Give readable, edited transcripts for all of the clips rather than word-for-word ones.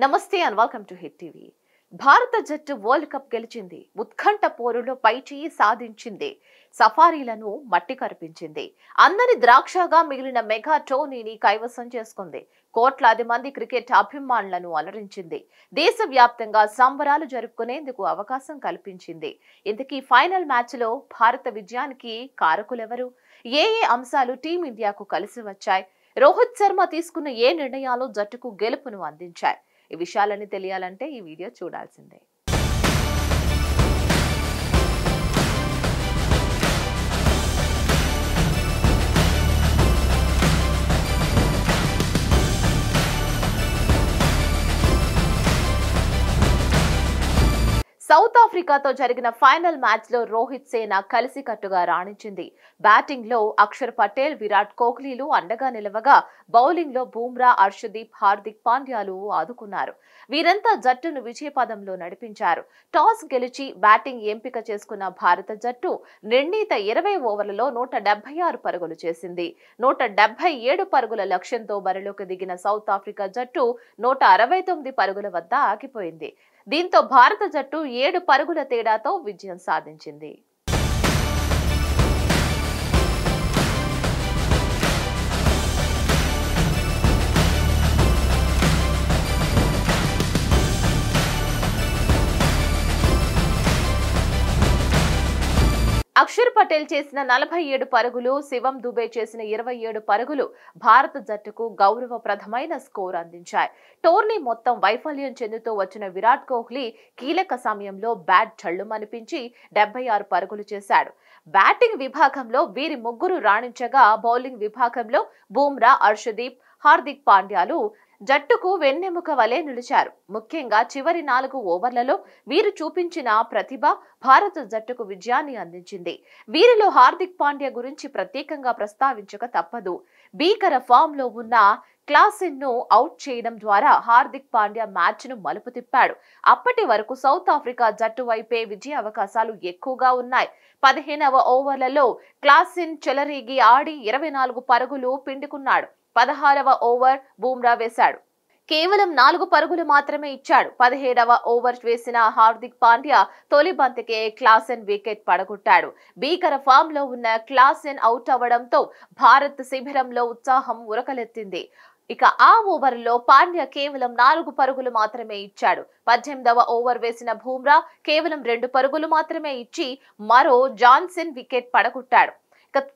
నమస్తే and welcome to Hit TV. భారత జట్టు వరల్డ్ కప్ గెలిచింది. ఉత్కంఠ పోరులో పైచేయి సాధించింది. సఫారీలను మట్టి కరిపించింది. అందరి ద్రాక్షగా మిగిలిన మెగా టోర్నీని కైవసం చేసుకుంది. కోట్లాది మంది క్రికెట్ అభిమానులను అలరించింది. దేశవ్యాప్తంగా సంబరాలు జరుపుకునేందుకు అవకాశం కల్పించింది. ఇంతకీ ఫైనల్ మ్యాచ్లో భారత విజయానికి కారకులెవరు? ఏ అంశాలు టీమిండియాకు కలిసి వచ్చాయి? రోహిత్ శర్మ తీసుకున్న ఏ నిర్ణయాలు జట్టుకు గెలుపును అందించాయి? ఈ విషయాలన్నీ తెలియాలంటే ఈ వీడియో చూడాల్సిందే. సౌత్ ఆఫ్రికాతో జరిగిన ఫైనల్ మ్యాచ్ లో రోహిత్ సేన కలిసికట్టుగా రాణించింది. బ్యాటింగ్ లో అక్షర్ పటేల్, విరాట్ కోహ్లీలు అండగా నిలవగా బౌలింగ్ లో బూమ్రా, హర్షదీప్, హార్దిక్ పాండ్యాలు ఆదుకున్నారు. వీరంతా జట్టును విజయపదంలో నడిపించారు. టాస్ గెలిచి బ్యాటింగ్ ఎంపిక చేసుకున్న భారత జట్టు నిర్ణీత 20 ఓవర్లలో 176 పరుగులు చేసింది. 177 పరుగుల లక్ష్యంతో బరిలోకి దిగిన సౌత్ ఆఫ్రికా జట్టు 169 పరుగుల వద్ద ఆగిపోయింది. దీంతో భారత జట్టు 7 పరుగుల తేడాతో విజయం సాధించింది. అక్షర్ పటేల్ చేసిన 47 పరుగులు, శివం దుబే చేసిన 27 పరుగులు భారత జట్టుకు గౌరవప్రదమైన స్కోర్ అందించాయి. టోర్నీ మొత్తం వైఫల్యం చెందుతూ వచ్చిన విరాట్ కోహ్లీ కీలక సమయంలో బ్యాట్ ఛళ్లుమనిపించి 76 పరుగులు చేశాడు. బ్యాటింగ్ విభాగంలో వీరి ముగ్గురు రాణించగా బౌలింగ్ విభాగంలో బూమ్రా, హర్షదీప్, హార్దిక్ పాండ్యాలు జట్టుకు వెన్నెముక వలె నిలిచారు. ముఖ్యంగా చివరి 4 ఓవర్లలో వీరు చూపించిన ప్రతిభ భారత జట్టుకు విజయాన్ని అందించింది. వీరిలో హార్దిక్ పాండ్యా గురించి ప్రత్యేకంగా ప్రస్తావించక తప్పదు. భీకర ఫామ్ లో ఉన్న క్లాసెన్ ను అవుట్ చేయడం ద్వారా హార్దిక్ పాండ్యా మ్యాచ్ ను మలుపు తిప్పాడు. అప్పటి వరకు సౌత్ ఆఫ్రికా జట్టు వైపే విజయ అవకాశాలు ఎక్కువగా ఉన్నాయి. 15వ ఓవర్లలో క్లాసెన్ చెలరేగి ఆడి 24 పరుగులు పిండుకున్నాడు. 16వ ఓవర్ బూమ్రా వేశాడు. కేవలం 4 పరుగులు మాత్రమే ఇచ్చాడు. 17వ ఓవర్ వేసిన హార్దిక్ పాండ్యా తొలి బంతికే క్లాసెన్ వికెట్ పడగొట్టాడు. భీకర ఫామ్ లో ఉన్న క్లాసెన్ అవుట్ అవడంతో భారత్ శిబిరంలో ఉత్సాహం ఉరకలెత్తింది. ఇక ఆ ఓవర్లో పాండ్యా కేవలం 4 పరుగులు మాత్రమే ఇచ్చాడు. 18వ ఓవర్ వేసిన బూమ్రా కేవలం 2 పరుగులు మాత్రమే ఇచ్చి మరో జాన్సన్ వికెట్ పడగొట్టాడు.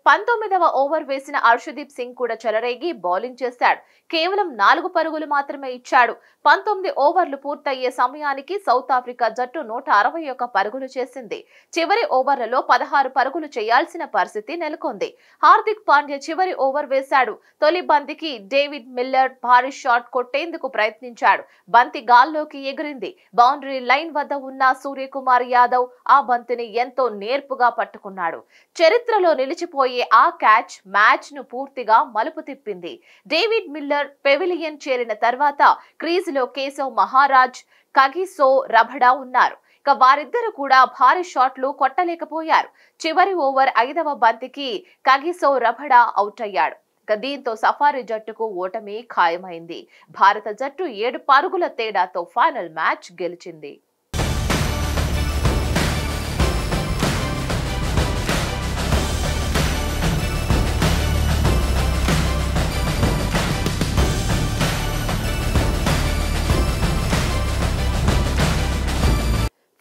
19వ ఓవర్ వేసిన హర్షదీప్ సింగ్ కూడా చెలరేగి బౌలింగ్ చేశాడు. కేవలం 4 పరుగులు మాత్రమే ఇచ్చాడు. 19 ఓవర్లు పూర్తయ్యే సమయానికి సౌత్ ఆఫ్రికా జట్టు 161 పరుగులు చేసింది. చివరి ఓవర్లలో 16 పరుగులు చేయాల్సిన పరిస్థితి నెలకొంది. హార్దిక్ పాండ్యా చివరి ఓవర్ వేశాడు. తొలి బంతికి డేవిడ్ మిల్లర్ భారీ షాట్ కొట్టేందుకు ప్రయత్నించాడు. బంతి గాల్లోకి ఎగిరింది. బౌండరీ లైన్ వద్ద ఉన్న సూర్యకుమార్ యాదవ్ ఆ బంతిని ఎంతో నేర్పుగా పట్టుకున్నాడు. చరిత్రలో నిలిచిపోయే ఆ క్యాచ్ మ్యాచ్ ను పూర్తిగా మలుపు తిప్పింది. డేవిడ్ మిల్లర్ పెవిలియన్ చేరిన తర్వాత క్రీజులో కేశవ్ మహారాజ్, కగిసో రబడా ఉన్నారు. ఇక వారిద్దరు కూడా భారీ షాట్లు కొట్టలేకపోయారు. చివరి ఓవర్ 5వ బంతికి కగిసో రబడా అవుట్ అయ్యాడు. దీంతో సఫారీ జట్టుకు ఓటమి ఖాయమైంది. భారత జట్టు 7 పరుగుల తేడాతో ఫైనల్ మ్యాచ్ గెలిచింది.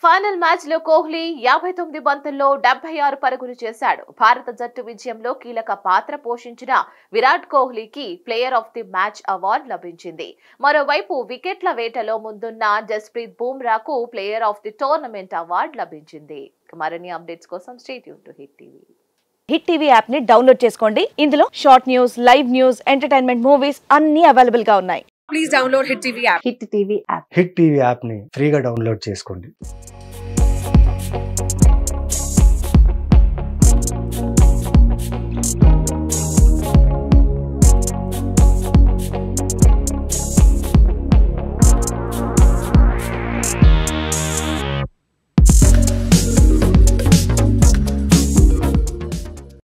ఫైనల్ మ్యాచ్ లో కోహ్లీ 59 బంతుల్లో 76 పరుగులు చేశాడు. భారత జట్టు విజయంలో కీలక పాత్ర పోషించిన విరాట్ కోహ్లీకి player of the match award లభించింది. మరోవైపు వికెట్ల వేటలో ముందున్న జస్ప్రీత్ బూమ్రాకు player of the tournament award లభించింది. మరిన్ని అప్డేట్స్ కోసం stay tune to Hit TV. Hit TV app ని డౌన్లోడ్ చేసుకోండి. ఇందులో short news, live news, entertainment movies అన్ని అవైలబుల్ గా ఉన్నాయి. Please download Hit TV app. Hit TV app Hit TV app ని ఫ్రీగా డౌన్లోడ్ చేసుకోండి.